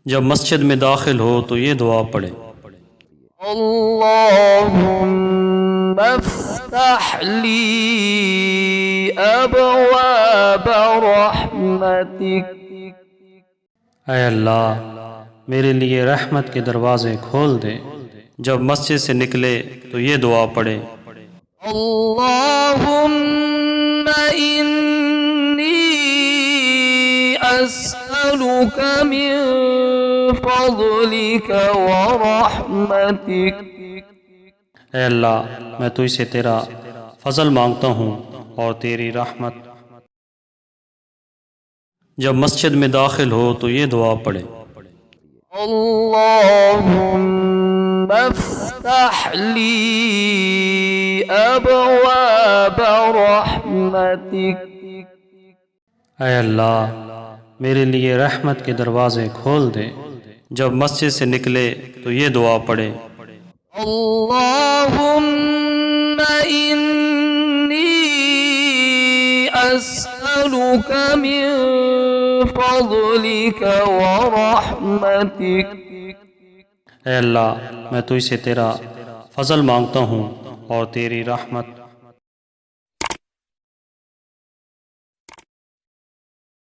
جب مسجد میں داخل ہو تو یہ دعا پڑھے، اللهم افتح لي أبواب رحمتك. اے اللہ میرے لیے رحمت کے دروازے کھول دے۔ جب مسجد سے نکلے تو یہ دعا پڑھے، اللهم إني أسألك من فضلك ورحمتك. اے اللہ میں تجھ سے تیرا فضل مانگتا ہوں اور تیری رحمت۔ جب مسجد میں داخل ہو تو یہ دعا پڑھے، اللهم افتح لي أبواب رحمتك. اے اللہ میرے لیے رحمت کے دروازے کھول دے۔ جب مسجد سے نکلے تو یہ دعا پڑھے، اللهم إني أسألك من فضلك ورحمتك. اے اللہ میں تجھ سے تیرا فضل مانگتا ہوں اور تیری رحمت۔